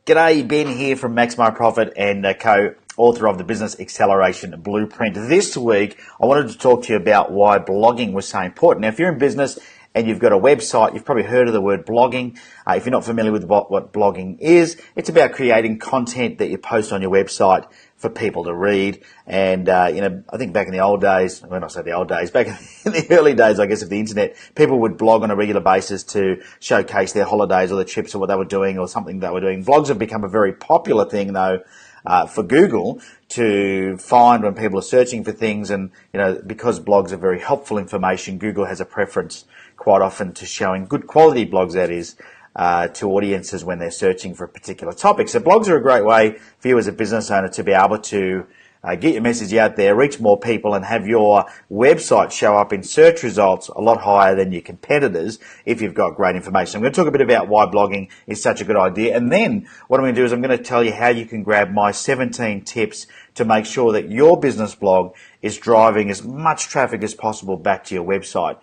G'day, Ben here from MaxMyProfit and co-author of the Business Acceleration Blueprint. This week, I wanted to talk to you about why blogging was so important. Now, if you're in business and you've got a website, you've probably heard of the word blogging. If you're not familiar with what blogging is, it's about creating content that you post on your website for people to read. And, I think back in the old days, when I say the old days, back in the early days, I guess, of the internet, people would blog on a regular basis to showcase their holidays or their trips or what they were doing or something they were doing. Blogs have become a very popular thing, though, for Google to find when people are searching for things. And, because blogs are very helpful information, Google has a preference quite often to showing good quality blogs, that is, to audiences when they're searching for a particular topic. So blogs are a great way for you as a business owner to be able to get your message out there, reach more people, and have your website show up in search results a lot higher than your competitors if you've got great information. I'm going to talk a bit about why blogging is such a good idea, and then what I'm going to do is I'm going to tell you how you can grab my 17 tips to make sure that your business blog is driving as much traffic as possible back to your website.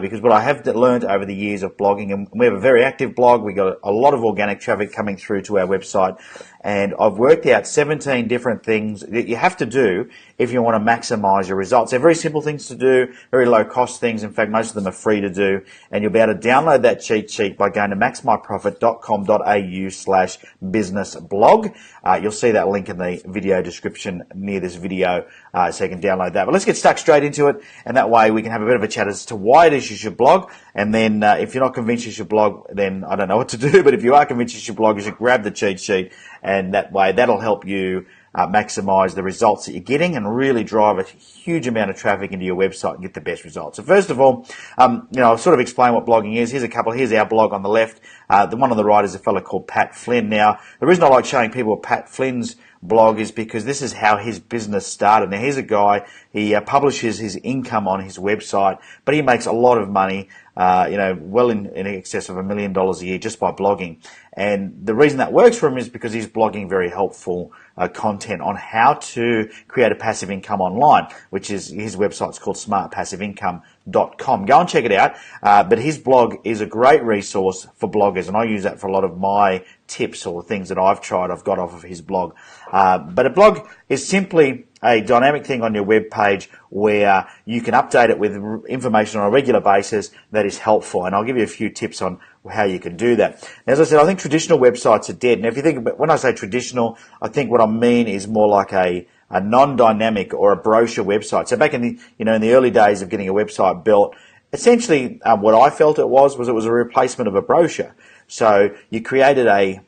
Because what I have learned over the years of blogging, and we have a very active blog, we got a lot of organic traffic coming through to our website, and I've worked out 17 different things that you have to do if you want to maximize your results. They're very simple things to do, very low cost things. In fact, most of them are free to do, and you'll be able to download that cheat sheet by going to maxmyprofit.com.au/businessblog. You'll see that link in the video description near this video, so you can download that. But let's get stuck straight into it, and that way we can have a bit of a chat as to why it is you should blog. And then if you're not convinced you should blog, then I don't know what to do. But if you are convinced you should blog, you should grab the cheat sheet, and that way that'll help you maximize the results that you're getting and really drive a huge amount of traffic into your website and get the best results. So first of all, I'll sort of explain what blogging is. Here's our blog on the left. The one on the right is a fellow called Pat Flynn. Now, the reason I like showing people Pat Flynn's blog is because this is how his business started. Now, here's a guy, he publishes his income on his website, but he makes a lot of money, well in excess of $1 million a year just by blogging. And the reason that works for him is because he's blogging very helpful content on how to create a passive income online, which is his website's called smartpassiveincome.com. Go and check it out. But his blog is a great resource for bloggers, and I use that for a lot of my tips or things that I've got off of his blog. But a blog is simply a dynamic thing on your web page where you can update it with information on a regular basis that is helpful. And I'll give you a few tips on how you can do that. Now, as I said, I think traditional websites are dead. Now, if you think about, when I say traditional, I think what I mean is more like a non-dynamic or a brochure website. So back in the, in the early days of getting a website built, essentially what I felt it was a replacement of a brochure. So you created a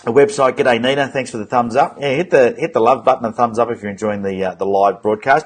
website. G'day Nina, thanks for the thumbs up. Yeah, hit the love button and thumbs up if you're enjoying the live broadcast.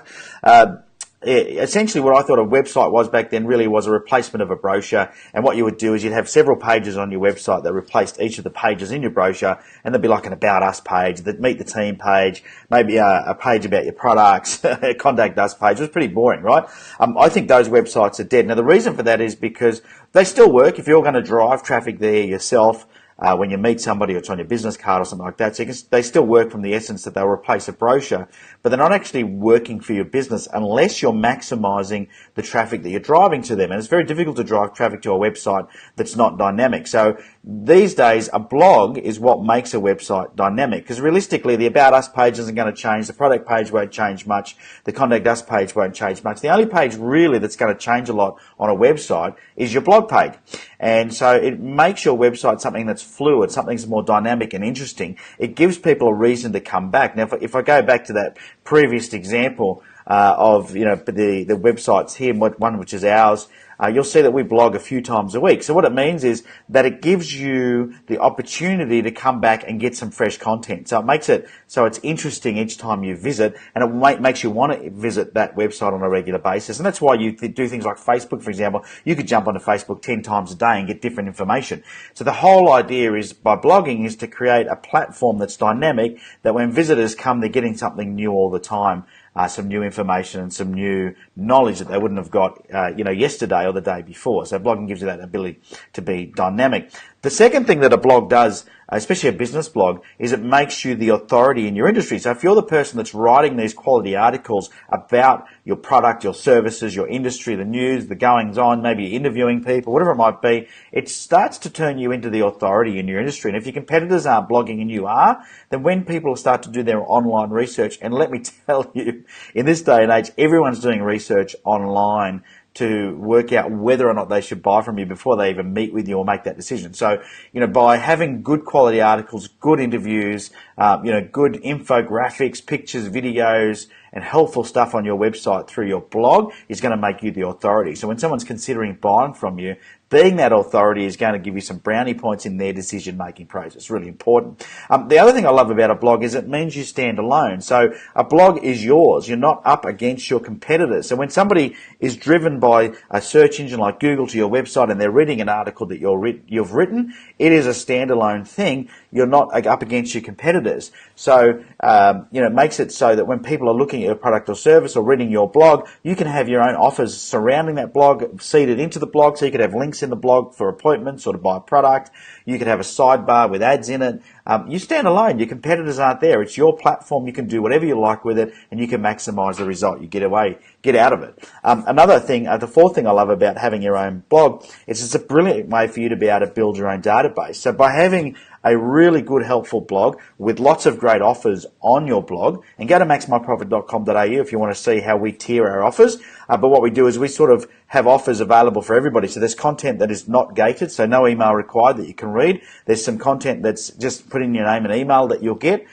Essentially what I thought a website was back then really was a replacement of a brochure, and what you would do is you'd have several pages on your website that replaced each of the pages in your brochure, and there'd be like an About Us page, the Meet the Team page, maybe a page about your products, a Contact Us page. It was pretty boring, right? I think those websites are dead. Now the reason for that is because they still work if you're going to drive traffic there yourself. When you meet somebody, or it's on your business card or something like that. So they still work from the essence that they'll replace a brochure, but they're not actually working for your business unless you're maximizing the traffic that you're driving to them. And it's very difficult to drive traffic to a website that's not dynamic. So these days, a blog is what makes a website dynamic, because realistically, the About Us page isn't going to change. The product page won't change much. The Contact Us page won't change much. The only page really that's going to change a lot on a website is your blog page. And so it makes your website something that's fluid, something that's more dynamic and interesting. It gives people a reason to come back. Now, if I go back to that previous example of the websites here, one which is ours, you'll see that we blog a few times a week. So what it means is that it gives you the opportunity to come back and get some fresh content. So it makes it so it's interesting each time you visit, and it makes you want to visit that website on a regular basis. And that's why you do things like Facebook, for example. You could jump onto Facebook 10 times a day and get different information. So the whole idea is, by blogging, is to create a platform that's dynamic, that when visitors come, they're getting something new all the time. Some new information and some new knowledge that they wouldn't have got, yesterday or the day before. So blogging gives you that ability to be dynamic. The second thing that a blog does, especially a business blog, is it makes you the authority in your industry. So if you're the person that's writing these quality articles about your product, your services, your industry, the news, the goings on, maybe you're interviewing people, whatever it might be, it starts to turn you into the authority in your industry. And if your competitors aren't blogging and you are, then when people start to do their online research, and let me tell you, in this day and age, everyone's doing research online to work out whether or not they should buy from you before they even meet with you or make that decision. So, by having good quality articles, good interviews, good infographics, pictures, videos, and helpful stuff on your website through your blog is going to make you the authority. So when someone's considering buying from you, being that authority is going to give you some brownie points in their decision-making process. It's really important. The other thing I love about a blog is it means you stand alone. So a blog is yours. You're not up against your competitors. So when somebody is driven by a search engine like Google to your website and they're reading an article that you've written, it is a standalone thing. You're not up against your competitors. So, it makes it so that when people are looking at your product or service or reading your blog, you can have your own offers surrounding that blog, seeded into the blog, so you could have links in the blog for appointments or to buy a product. You could have a sidebar with ads in it. You stand alone. Your competitors aren't there. It's your platform. You can do whatever you like with it, and you can maximize the result you get out of it. Another thing, the fourth thing I love about having your own blog is it's a brilliant way for you to be able to build your own database. So by having a really good, helpful blog with lots of great offers on your blog, and go to maxmyprofit.com.au if you want to see how we tier our offers. But what we do is we sort of have offers available for everybody. So there's content that is not gated, so no email required that you can read. There's some content that's just put in your name and email that you'll get.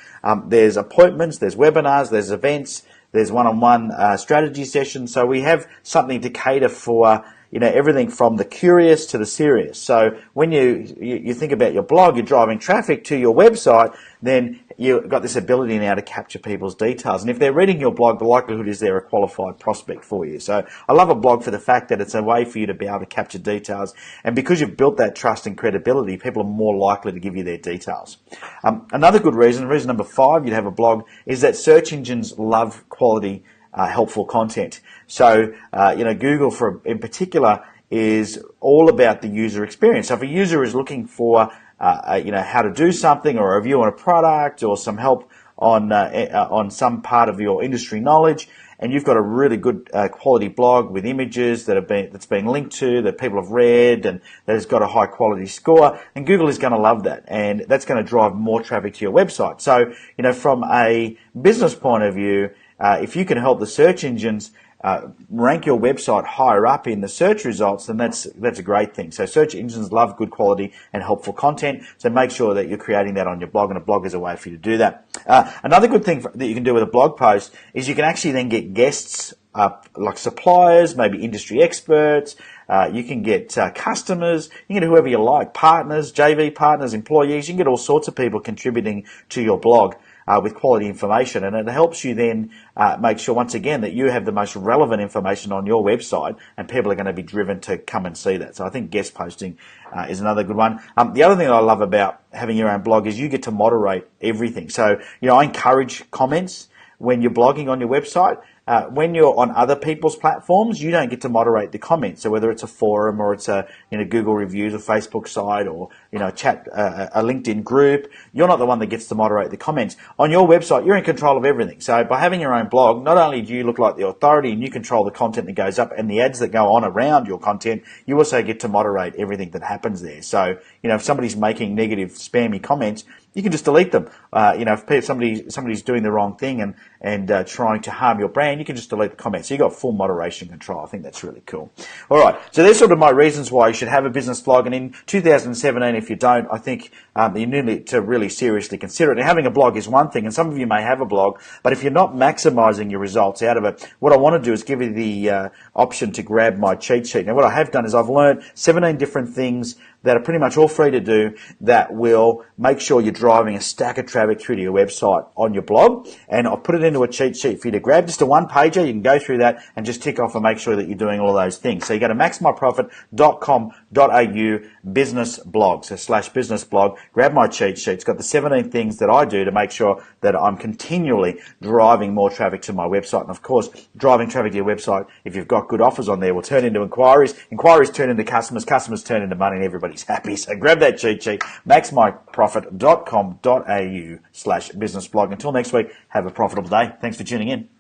There's appointments, there's webinars, there's events, there's one-on-one strategy sessions. So we have something to cater for everything from the curious to the serious. So when you think about your blog, you're driving traffic to your website, then you've got this ability now to capture people's details. And if they're reading your blog, the likelihood is they're a qualified prospect for you. So I love a blog for the fact that it's a way for you to be able to capture details. And because you've built that trust and credibility, people are more likely to give you their details. Another good reason number 5 you'd have a blog, is that search engines love quality helpful content. So, Google in particular is all about the user experience. So if a user is looking for, how to do something, or a review on a product, or some help on some part of your industry knowledge, and you've got a really good quality blog with images that's been linked to, that people have read, and that has got a high quality score, and Google is going to love that, and that's going to drive more traffic to your website. So, from a business point of view, if you can help the search engines rank your website higher up in the search results, then that's a great thing. So search engines love good quality and helpful content, so make sure that you're creating that on your blog, and a blog is a way for you to do that. Another good thing that you can do with a blog post is you can actually then get guests, like suppliers, maybe industry experts. You can get customers, you can get whoever you like, partners, JV partners, employees. You can get all sorts of people contributing to your blog with quality information, and it helps you then make sure, once again, that you have the most relevant information on your website, and people are going to be driven to come and see that. So I think guest posting is another good one. The other thing that I love about having your own blog is you get to moderate everything. So, I encourage comments when you're blogging on your website. When you're on other people's platforms, you don't get to moderate the comments. So whether it's a forum, or it's a Google reviews, or Facebook site, or a chat, a LinkedIn group, you're not the one that gets to moderate the comments. On your website, you're in control of everything. So by having your own blog, not only do you look like the authority and you control the content that goes up and the ads that go on around your content, you also get to moderate everything that happens there. So if somebody's making negative, spammy comments, you can just delete them. If somebody's doing the wrong thing and trying to harm your brand, you can just delete the comments. So you've got full moderation control. I think that's really cool. All right, so there's sort of my reasons why you should have a business blog. And in 2017, if you don't, I think you need to really seriously consider it. And having a blog is one thing, and some of you may have a blog, but if you're not maximizing your results out of it, what I want to do is give you the option to grab my cheat sheet. Now, what I have done is I've learned 17 different things that are pretty much all free to do that will make sure you're driving a stack of traffic through to your website on your blog. And I'll put it into a cheat sheet for you to grab. Just a one-pager. You can go through that and just tick off and make sure that you're doing all of those things. So you go to maxmyprofit.com.au business blog, so /business blog. Grab my cheat sheet. It's got the 17 things that I do to make sure that I'm continually driving more traffic to my website. And of course, driving traffic to your website, if you've got good offers on there, will turn into inquiries. Inquiries turn into customers. Customers turn into money, and everybody everybody's happy. So grab that cheat sheet, maxmyprofit.com.au/business blog. Until next week, have a profitable day. Thanks for tuning in.